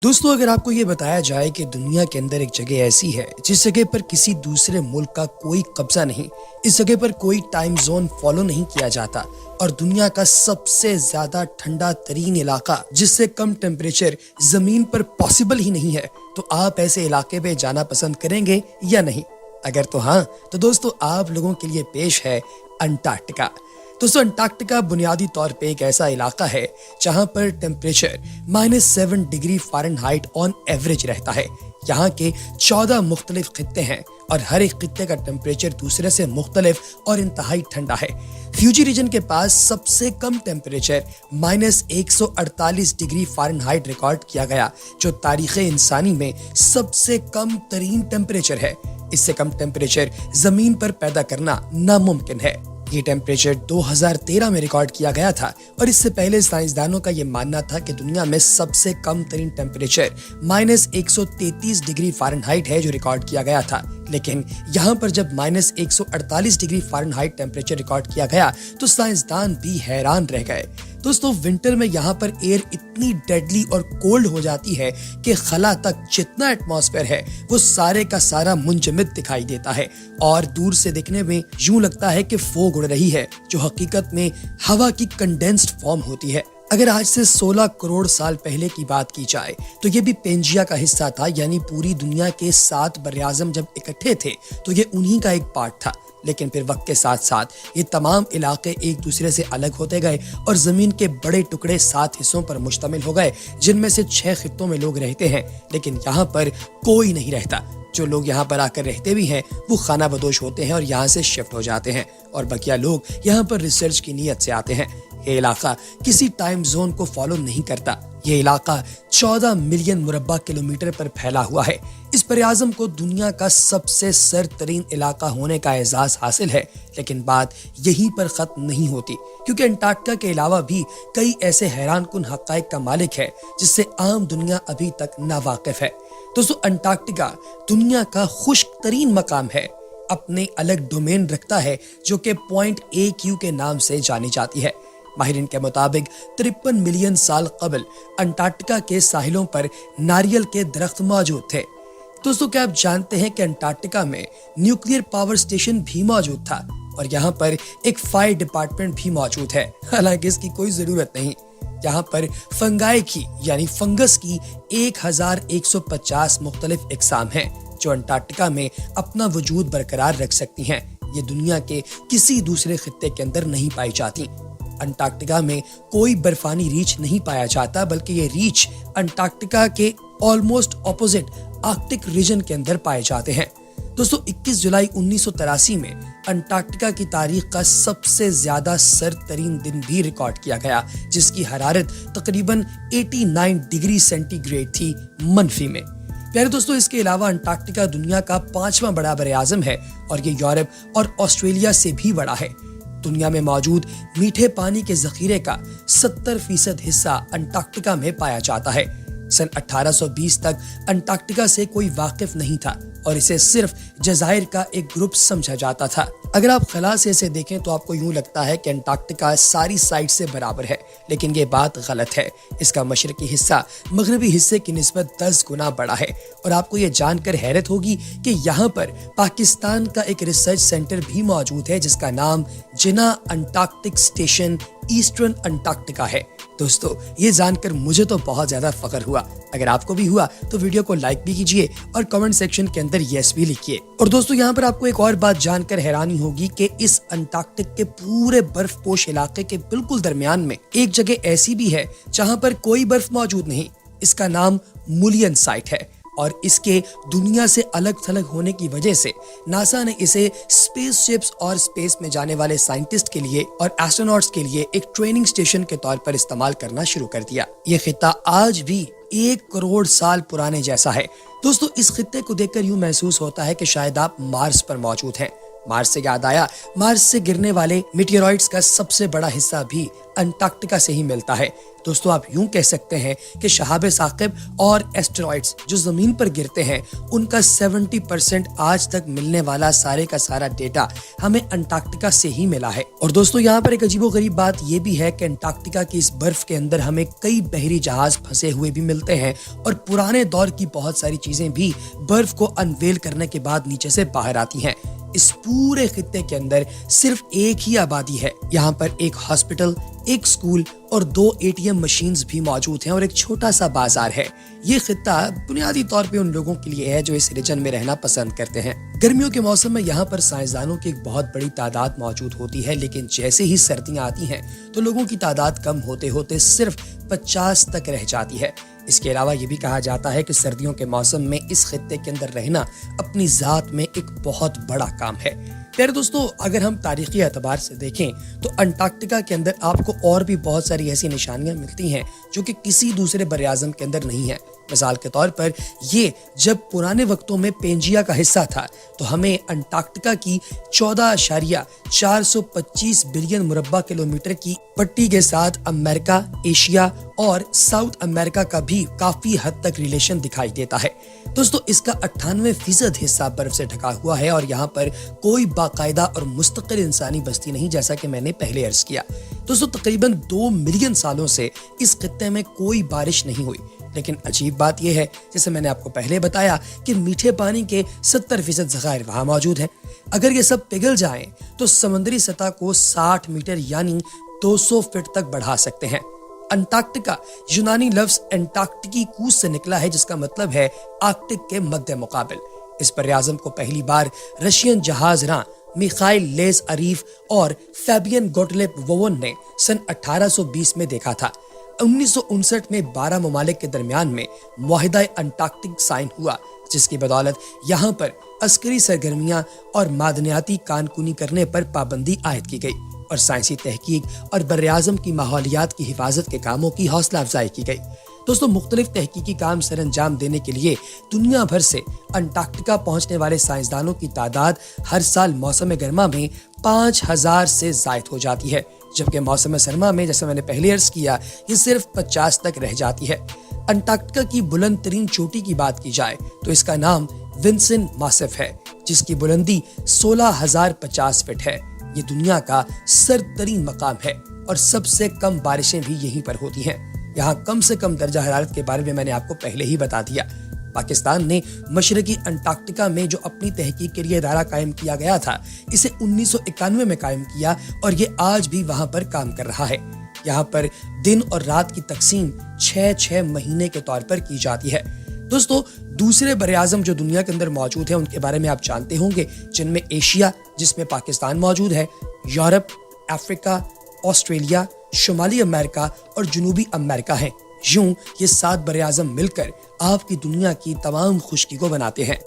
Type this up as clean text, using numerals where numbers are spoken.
दोस्तों, अगर आपको ये बताया जाए कि दुनिया के अंदर एक जगह ऐसी है जिस जगह पर किसी दूसरे मुल्क का कोई कब्जा नहीं, इस जगह पर कोई टाइम जोन फॉलो नहीं किया जाता और दुनिया का सबसे ज्यादा ठंडा तरीन इलाका जिससे कम टेम्परेचर जमीन पर पॉसिबल ही नहीं है, तो आप ऐसे इलाके पे जाना पसंद करेंगे या नहीं? अगर तो हाँ, तो दोस्तों आप लोगों के लिए पेश है अंटार्कटिका। दोस्तों, अंटार्कटिका बुनियादी तौर पे एक ऐसा इलाका है जहां पर temperature -7 degree Fahrenheit on average रहता है। यहाँ के 14 मुख्तलिफ खित्ते हैं और हर एक खित्ते का टेम्परेचर दूसरे से मुख्तलिफ और इंतहाई ठंडा है। फ्यूजी रीजन के पास सबसे कम टेम्परेचर -148 डिग्री फ़ारेनहाइट रिकॉर्ड किया गया, जो तारीख़ इंसानी में सबसे कम तरीन टेम्परेचर है। इससे कम टेम्परेचर जमीन पर पैदा करना नामुमकिन है। ये टेम्परेचर 2013 में रिकॉर्ड किया गया था और इससे पहले साइंसदानों का ये मानना था कि दुनिया में सबसे कम तरीन टेम्परेचर -133 डिग्री फ़ारेनहाइट है जो रिकॉर्ड किया गया था। लेकिन यहाँ पर जब -148 डिग्री फ़ारेनहाइट टेम्परेचर रिकॉर्ड किया गया तो साइंसदान भी हैरान रह गए। दोस्तों, विंटर में यहाँ पर एयर इतनी डेडली और कोल्ड हो जाती है कि खला तक जितना एटमॉस्फेयर है वो सारे का सारा मुंजमद दिखाई देता है और दूर से देखने में यूं लगता है कि फोग उड़ रही है, जो हकीकत में हवा की कंडेंस्ड फॉर्म होती है। अगर आज से 16 करोड़ साल पहले की बात की जाए तो ये भी पेंजिया का हिस्सा था, यानी पूरी दुनिया के 7 बर्रे-आज़म जब इकट्ठे थे तो ये उन्हीं का एक पार्ट था। लेकिन फिर वक्त के साथ साथ ये तमाम इलाके एक दूसरे से अलग होते गए और जमीन के बड़े टुकड़े 7 हिस्सों पर मुश्तमिल हो गए, जिनमें से 6 खित्तों में लोग रहते हैं, लेकिन यहाँ पर कोई नहीं रहता। जो लोग यहाँ पर आकर रहते भी हैं वो खाना बदोश होते हैं और यहाँ से शिफ्ट हो जाते हैं और बकिया लोग यहाँ पर रिसर्च की नीयत से आते हैं। ये इलाका किसी टाइम जोन को फॉलो नहीं करता। ये इलाका 14 मिलियन मुरब्बा किलोमीटर पर फैला हुआ है। इस बर्रे-आज़म को दुनिया का सबसे सरतरीन इलाका होने का एजाज हासिल है, लेकिन बात यहीं पर खत्म नहीं होती, क्योंकि अंटार्कटिका के अलावा भी कई ऐसे हैरान कुन हक़ाइक़ का मालिक है जिससे आम दुनिया अभी तक नावाकिफ है। दोस्तों, अंटार्कटिका दुनिया का खुश्क तरीन मकाम है। अपने अलग डोमेन रखता है जो कि पॉइंट AQ के नाम से जानी जाती है। माहिरीन के मुताबिक 53 मिलियन साल कबल अंटार्कटिका के साहिलों पर नारियल के दरख्त मौजूद थे। दोस्तों, क्या आप जानते हैं कि अंटार्कटिका में न्यूक्लियर पावर स्टेशन भी मौजूद था और यहाँ पर एक फायर डिपार्टमेंट भी मौजूद है। हालांकि इसकी कोई जरूरत नहीं। यहाँ पर फंगाई की यानी फंगस की 1150 मुख्तलिफ इकसाम हैं जो अंटार्कटिका में अपना वजूद बरकरार रख सकती हैं। ये दुनिया के किसी दूसरे खित्ते के अंदर नहीं पाई जाती। अंटार्कटिका में कोई बर्फानी रीच नहीं पाया जाता, बल्कि ये रीच अंटार्कटिका के ऑलमोस्ट ऑपोजिट आर्कटिक रीजन के अंदर पाए जाते हैं। दोस्तों, 21 जुलाई 1983 में अंटार्कटिका की तारीख का सबसे ज्यादा सरतरीन दिन भी रिकॉर्ड किया गया, जिसकी हरारत तकरीबन 89 डिग्री सेंटीग्रेड थी मनफी में। प्यारे दोस्तों, इसके अलावा अंटार्कटिका दुनिया का 5वां बड़ा बर्रे-आज़म है और ये यूरोप और ऑस्ट्रेलिया से भी बड़ा है। दुनिया में मौजूद मीठे पानी के जखीरे का 70% हिस्सा अंटार्कटिका में पाया जाता है। सन 1820 तक अंटार्कटिका से कोई वाकिफ नहीं था और इसे सिर्फ जज़ायर का एक ग्रुप समझा जाता था। अगर आप खला से इसे देखें तो आपको यूं लगता है कि अंटार्कटिका सारी साइड से बराबर है, लेकिन ये बात गलत है। इसका मशरकी हिस्सा मगरबी हिस्से की निस्बत 10 गुना बड़ा है और आपको ये जानकर हैरत होगी कि यहाँ पर पाकिस्तान का एक रिसर्च सेंटर भी मौजूद है जिसका नाम जिना अंटार्कटिक स्टेशन ईस्टर्न अंटार्कटिका है। दोस्तों, ये जानकर मुझे तो बहुत ज्यादा फख्र हुआ। अगर आपको भी हुआ तो वीडियो को लाइक भी कीजिए और कमेंट सेक्शन के अंदर यस भी लिखिए। और दोस्तों, यहाँ पर आपको एक और बात जानकर हैरानी होगी कि इस अंटार्कटिक के पूरे बर्फपोश इलाके के बिल्कुल दरमियान में एक जगह ऐसी भी है जहाँ पर कोई बर्फ मौजूद नहीं। इसका नाम मुलियन साइट है और इसके दुनिया से अलग थलग होने की वजह से नासा ने इसे स्पेसशिप्स और स्पेस में जाने वाले साइंटिस्ट के लिए और एस्ट्रोनॉट्स के लिए एक ट्रेनिंग स्टेशन के तौर पर इस्तेमाल करना शुरू कर दिया। ये खित्ता आज भी 1 करोड़ साल पुराने जैसा है। दोस्तों, इस खित्ते को देखकर यूं महसूस होता है कि शायद आप मार्स पर मौजूद हैं। मार्स से याद आया, मार्स से गिरने वाले मीटियोराइट्स का सबसे बड़ा हिस्सा भी अंटार्कटिका से ही मिलता है। दोस्तों, आप यूं कह सकते हैं कि शहाब साकिब और एस्टेरॉइड्स जो जमीन पर गिरते हैं, उनका 70% आज तक मिलने वाला सारे का सारा डेटा हमें अंटार्कटिका से ही मिला है। और दोस्तों, यहाँ पर एक अजीबोगरीब बात यह भी है कि अंटार्कटिका की इस बर्फ के अंदर हमें कई बहरी जहाज फंसे हुए भी मिलते हैं और पुराने दौर की बहुत सारी चीजें भी बर्फ को अनवेल करने के बाद नीचे से बाहर आती हैं। इस पूरे खित्ते के अंदर सिर्फ एक ही आबादी है। यहाँ पर एक हॉस्पिटल, एक स्कूल और 2 ATM मशीन्स भी मौजूद हैं और एक छोटा सा बाजार है। ये खित्ता बुनियादी तौर पे उन लोगों के लिए है जो इस रीजन में रहना पसंद करते हैं। गर्मियों के मौसम में यहाँ पर साइंसदानों की एक बहुत बड़ी तादाद मौजूद होती है, लेकिन जैसे ही सर्दियाँ आती हैं तो लोगों की तादाद कम होते होते सिर्फ 50 तक रह जाती है। इसके अलावा ये भी कहा जाता है कि सर्दियों के मौसम में इस खित्ते के अंदर रहना अपनी जात में एक बहुत बड़ा काम है। प्यारे दोस्तों, अगर हम तारीखी एतबार से देखें तो अंटार्कटिका के अंदर आपको और भी बहुत सारी ऐसी निशानियां मिलती हैं जो कि किसी दूसरे बरआज़म के अंदर नहीं है। मिसाल के तौर पर ये जब पुराने वक्तों में पेंजिया का हिस्सा था तो हमें अंटार्कटिका की 14.425 बिलियन मुरब्बा किलोमीटर की पट्टी के साथ अमेरिका, एशिया और साउथ अमेरिका का भी काफी हद तक रिलेशन दिखाई देता है। दोस्तों, इसका 98% हिस्सा बर्फ से ढका हुआ है और यहाँ पर कोई बाकायदा और मुस्तकिल इंसानी बस्ती नहीं, जैसा कि मैंने पहले अर्ज किया। दोस्तों, तकरीबन 2 मिलियन सालों से इस खित्ते में कोई बारिश नहीं हुई। लेकिन अजीब बात यह है, जैसे मैंने आपको पहले बताया, कि मीठे पानी के 70% ज़खायर वहां मौजूद हैं। अगर ये सब पिघल जाएं तो समुद्री सतह को 60 मीटर यानी 200 फीट तक बढ़ा सकते हैं। अंटार्कटिका यूनानी लफ्ज एंटार्क्टिकी कूस से निकला है, जिसका मतलब है आर्कटिक के मध्य मुकाबिल। इस बरआज़म को पहली बार रशियन जहाज़रां मिखाइल लेज अरीफ और फैबियन गोटलेब वोवन ने सन 1820 में देखा था। 1959 में 12 ममालिक के दरमियान में मुआहिदा अंटार्कटिक साइन हुआ, जिसकी बदौलत यहाँ पर अस्करी सरगर्मियां और मादनियाती कानकुनी करने पर पाबंदी आयद की गई और साइंसी तहकीक और बर्राज़म की माहौलियात की हिफाजत के कामों की हौसला अफजाई की गई। दोस्तों, मुख्तलिफ तहकीकी काम सर अंजाम देने के लिए दुनिया भर से अंटार्कटिका पहुंचने वाले साइंसदानों की तादाद हर साल मौसम गर्मा में 5000 से जायद हो जाती है, जबकि मौसम सरमा में, जैसे मैंने पहले अर्ज किया, ये सिर्फ 50 तक रह जाती है। अंटार्कटिका की बुलंद तरीन चोटी की बात की जाए तो इसका नाम विंसन मासिफ है, जिसकी बुलंदी 16,050 फीट है। ये दुनिया का सर्दतरीन मकाम है और सबसे कम बारिशें भी यहीं पर होती हैं। यहाँ कम से कम दर्जा हरारत के बारे में मैंने आपको पहले ही बता दिया। पाकिस्तान ने मशरकी अंटार्कटिका में जो अपनी तहकीक के लिए इदारा कायम किया गया था, इसे 1991 में कायम किया और ये आज भी वहाँ पर काम कर रहा है। यहाँ पर दिन और रात की तकसीम 6-6 महीने के तौर पर की जाती है। दोस्तों, दूसरे बरआज़म जो दुनिया के अंदर मौजूद है उनके बारे में आप जानते होंगे, जिनमें एशिया, जिसमें पाकिस्तान मौजूद है, यूरोप, अफ्रीका, ऑस्ट्रेलिया, शुमाली अमेरिका और जनूबी अमेरिका हैं। यूं ये 7 बरआज़म मिलकर आपकी दुनिया की तमाम खुशकी को बनाते हैं।